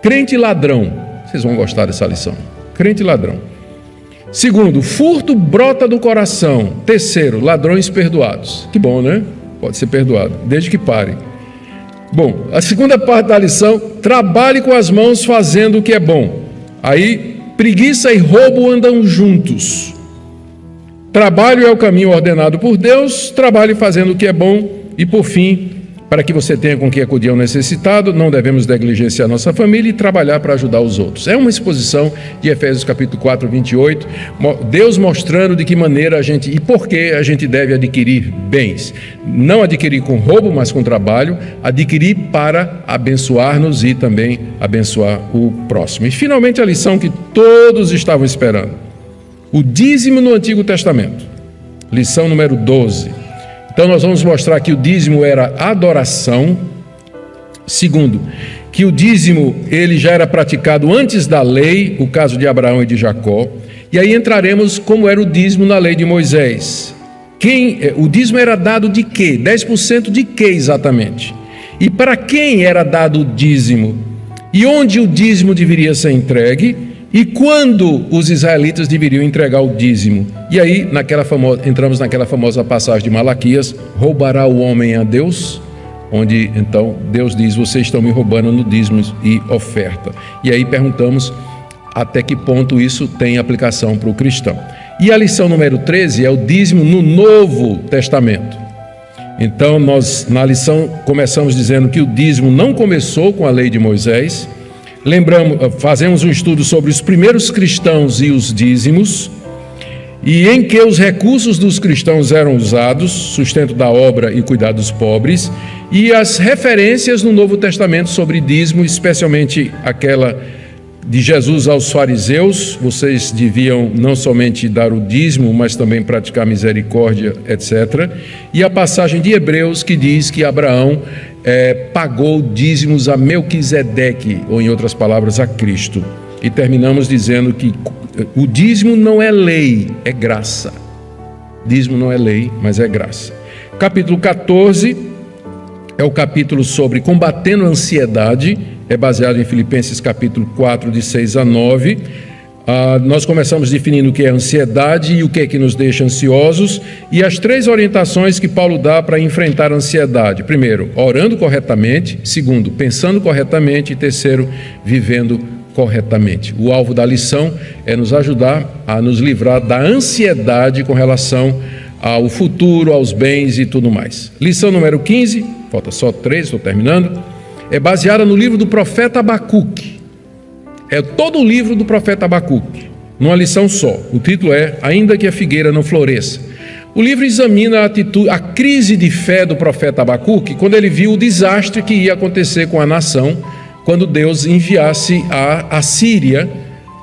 crente ladrão. Vocês vão gostar dessa lição. Crente ladrão. Segundo, furto brota do coração. Terceiro, ladrões perdoados. Que bom, né? Pode ser perdoado, desde que pare. Bom, a segunda parte da lição, trabalhe com as mãos fazendo o que é bom. Aí, preguiça e roubo andam juntos. Trabalho é o caminho ordenado por Deus, trabalhe fazendo o que é bom. E por fim, para que você tenha com que acudir ao necessitado, não devemos negligenciar nossa família e trabalhar para ajudar os outros. É uma exposição de Efésios capítulo 4:28, Deus mostrando de que maneira a gente e por que a gente deve adquirir bens. Não adquirir com roubo, mas com trabalho, adquirir para abençoar-nos e também abençoar o próximo. E finalmente a lição que todos estavam esperando. O dízimo no Antigo Testamento. Lição número 12. Então nós vamos mostrar que o dízimo era adoração. Segundo, que o dízimo ele já era praticado antes da lei, o caso de Abraão e de Jacó. E aí entraremos como era o dízimo na lei de Moisés. O dízimo era dado de quê? 10% de quê exatamente? E para quem era dado o dízimo? E onde o dízimo deveria ser entregue? E quando os israelitas deveriam entregar o dízimo? E aí entramos naquela famosa passagem de Malaquias: roubará o homem a Deus? Onde então Deus diz: vocês estão me roubando no dízimo e oferta. E aí perguntamos até que ponto isso tem aplicação para o cristão. E a lição número 13 é o dízimo no Novo Testamento. Então nós na lição começamos dizendo que o dízimo não começou com a lei de Moisés. Fazemos um estudo sobre os primeiros cristãos e os dízimos, e em que os recursos dos cristãos eram usados, sustento da obra e cuidar dos pobres, e as referências no Novo Testamento sobre dízimo, especialmente aquela de Jesus aos fariseus: vocês deviam não somente dar o dízimo, mas também praticar misericórdia, etc. E a passagem de Hebreus que diz que Abraão pagou dízimos a Melquisedeque, ou em outras palavras, a Cristo. E terminamos dizendo que o dízimo não é lei, é graça. Dízimo não é lei, mas é graça. Capítulo 14 é o capítulo sobre combatendo a ansiedade, é baseado em Filipenses capítulo 4, de 6 a 9. Nós começamos definindo o que é ansiedade e o que é que nos deixa ansiosos, e as 3 orientações que Paulo dá para enfrentar a ansiedade. Primeiro, orando corretamente. Segundo, pensando corretamente. E terceiro, vivendo corretamente. O alvo da lição é nos ajudar a nos livrar da ansiedade com relação ao futuro, aos bens e tudo mais. Lição número 15, falta só 3, estou terminando, é baseada no livro do profeta Abacuque. É todo o livro do profeta Abacuque, numa lição só. O título é Ainda que a figueira não floresça. O livro examina a crise de fé do profeta Abacuque quando ele viu o desastre que ia acontecer com a nação quando Deus enviasse a Assíria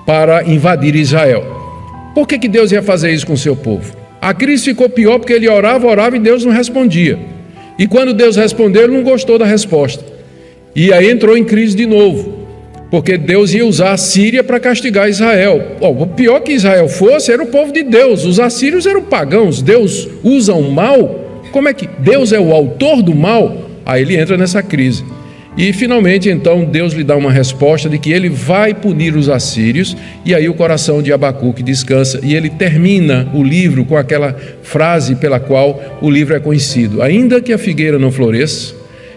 para invadir Israel. Por que Deus ia fazer isso com o seu povo? A crise ficou pior porque ele orava e Deus não respondia. E quando Deus respondeu, ele não gostou da resposta. E aí entrou em crise de novo, porque Deus ia usar a Síria para castigar Israel. O pior que Israel fosse era o povo de Deus. Os assírios eram pagãos. Deus usa o mal? Como é que Deus é o autor do mal? Aí ele entra nessa crise. E finalmente então Deus lhe dá uma resposta de que ele vai punir os assírios. E aí o coração de Abacuque descansa, e ele termina o livro com aquela frase pela qual o livro é conhecido: ainda que a figueira não floresça,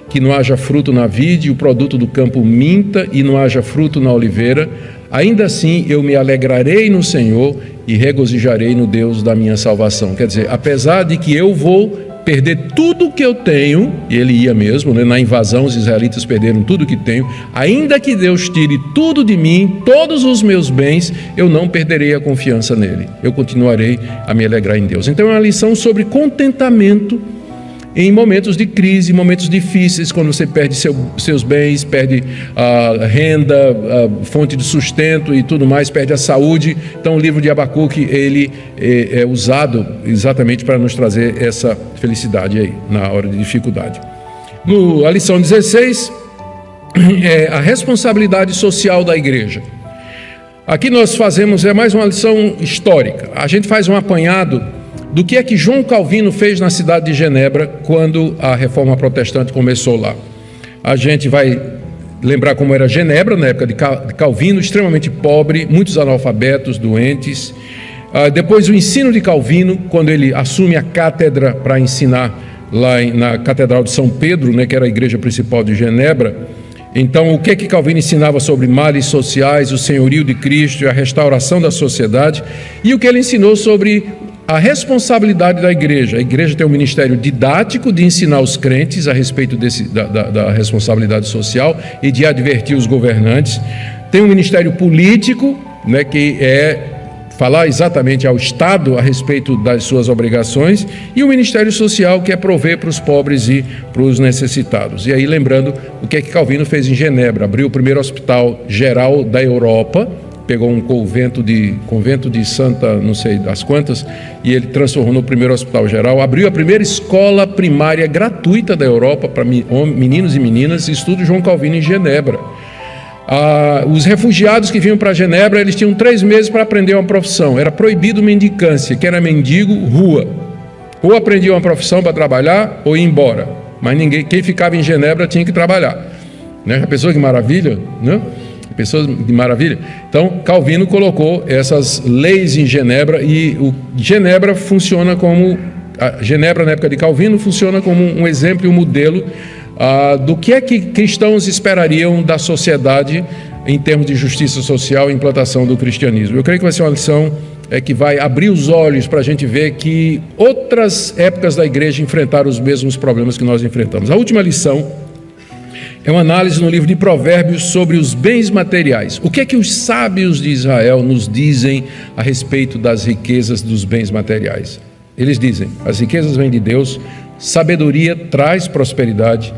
que não haja fruto na vide, o produto do campo minta e não haja fruto na oliveira, ainda assim eu me alegrarei no Senhor e regozijarei no Deus da minha salvação. Quer dizer, apesar de que eu vou perder tudo que eu tenho, e ele ia mesmo, né? Na invasão os israelitas perderam tudo que tenho, ainda que Deus tire tudo de mim, todos os meus bens, eu não perderei a confiança nele, eu continuarei a me alegrar em Deus. Então é uma lição sobre contentamento em momentos de crise, momentos difíceis, quando você perde seus bens, perde a renda, a fonte de sustento e tudo mais, perde a saúde. Então o livro de Abacuque, ele é usado exatamente para nos trazer essa felicidade aí, na hora de dificuldade. A lição 16 é a responsabilidade social da igreja. Aqui nós fazemos, é mais uma lição histórica, a gente faz um apanhado do que é que João Calvino fez na cidade de Genebra quando a reforma protestante começou lá. A gente vai lembrar como era Genebra na época de Calvino, extremamente pobre, muitos analfabetos, doentes. Depois o ensino de Calvino, quando ele assume a cátedra para ensinar lá na Catedral de São Pedro, né, que era a igreja principal de Genebra. Então, o que é que Calvino ensinava sobre males sociais, o senhorio de Cristo e a restauração da sociedade, e o que ele ensinou sobre a responsabilidade da igreja. A igreja tem um ministério didático de ensinar os crentes a respeito da responsabilidade social e de advertir os governantes. Tem um ministério político, né, que é falar exatamente ao Estado a respeito das suas obrigações, e o ministério social, que é prover para os pobres e para os necessitados. E aí, lembrando o que é que Calvino fez em Genebra: abriu o primeiro hospital geral da Europa, pegou um convento de Santa não sei das quantas, e ele transformou no primeiro hospital geral, abriu a primeira escola primária gratuita da Europa para meninos e meninas, estudo João Calvino em Genebra. Os refugiados que vinham para Genebra, eles tinham 3 meses para aprender uma profissão, era proibido mendicância, que era mendigo, rua, ou aprendia uma profissão para trabalhar, ou ia embora, mas quem ficava em Genebra tinha que trabalhar, né? A pessoa que maravilha, né? Pessoas de maravilha. Então, Calvino colocou essas leis em Genebra, e Genebra funciona como, Genebra na época de Calvino funciona como um exemplo e um modelo do que é que cristãos esperariam da sociedade em termos de justiça social e implantação do cristianismo. Eu creio que vai ser uma lição que vai abrir os olhos para a gente ver que outras épocas da igreja enfrentaram os mesmos problemas que nós enfrentamos. A última lição é uma análise no livro de Provérbios sobre os bens materiais. O que é que os sábios de Israel nos dizem a respeito das riquezas dos bens materiais? Eles dizem: as riquezas vêm de Deus, sabedoria traz prosperidade,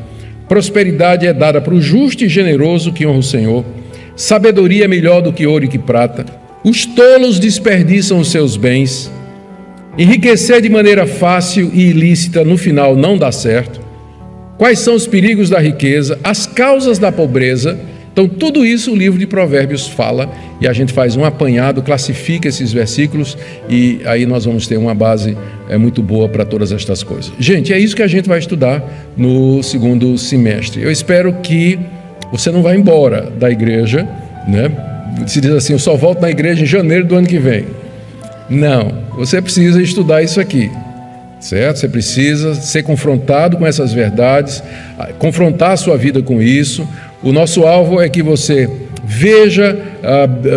prosperidade é dada para o justo e generoso que honra o Senhor, sabedoria é melhor do que ouro e que prata, os tolos desperdiçam os seus bens, enriquecer de maneira fácil e ilícita no final não dá certo. Quais são os perigos da riqueza, as causas da pobreza? Então, tudo isso o livro de Provérbios fala, e a gente faz um apanhado, classifica esses versículos, e aí nós vamos ter uma base muito boa para todas estas coisas. Gente, é isso que a gente vai estudar no segundo semestre. Eu espero que você não vá embora da igreja, né? Se diz assim: eu só volto na igreja em janeiro do ano que vem. Não, você precisa estudar isso aqui. Certo? Você precisa ser confrontado com essas verdades, confrontar a sua vida com isso. O nosso alvo é que você veja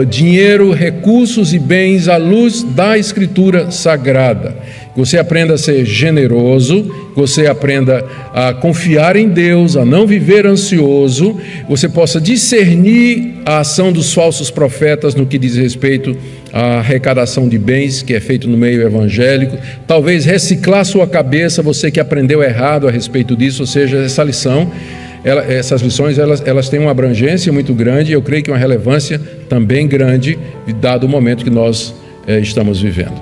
dinheiro, recursos e bens à luz da Escritura Sagrada. Que você aprenda a ser generoso, que você aprenda a confiar em Deus, a não viver ansioso, você possa discernir a ação dos falsos profetas no que diz respeito à arrecadação de bens, que é feito no meio evangélico, talvez reciclar sua cabeça, você que aprendeu errado a respeito disso, ou seja, essas lições elas têm uma abrangência muito grande, e eu creio que uma relevância também grande, dado o momento que nós estamos vivendo.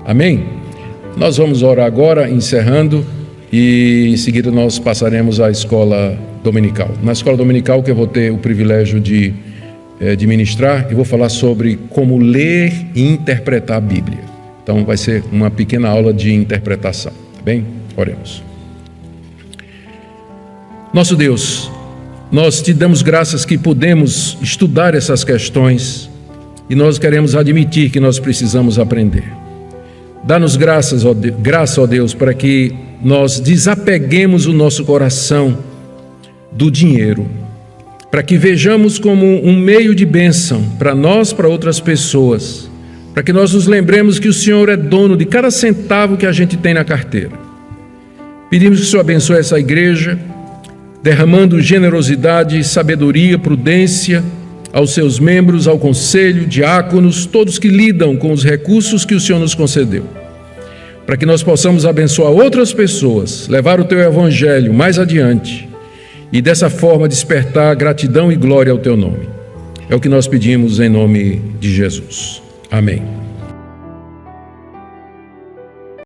Amém? Nós vamos orar agora, encerrando, e em seguida nós passaremos à escola dominical. Na escola dominical, que eu vou ter o privilégio de ministrar, eu vou falar sobre como ler e interpretar a Bíblia. Então vai ser uma pequena aula de interpretação, tá bem? Oremos. Nosso Deus, nós te damos graças que podemos estudar essas questões, e nós queremos admitir que nós precisamos aprender. Dá-nos graça, ó Deus, para que nós desapeguemos o nosso coração do dinheiro, para que vejamos como um meio de bênção para nós, para outras pessoas, para que nós nos lembremos que o Senhor é dono de cada centavo que a gente tem na carteira, Pedimos que o Senhor abençoe essa igreja, derramando generosidade, sabedoria, prudência aos seus membros, ao conselho, diáconos, todos que lidam com os recursos que o Senhor nos concedeu, para que nós possamos abençoar outras pessoas, levar o Teu Evangelho mais adiante e dessa forma despertar gratidão e glória ao Teu nome. É o que nós pedimos em nome de Jesus. Amém.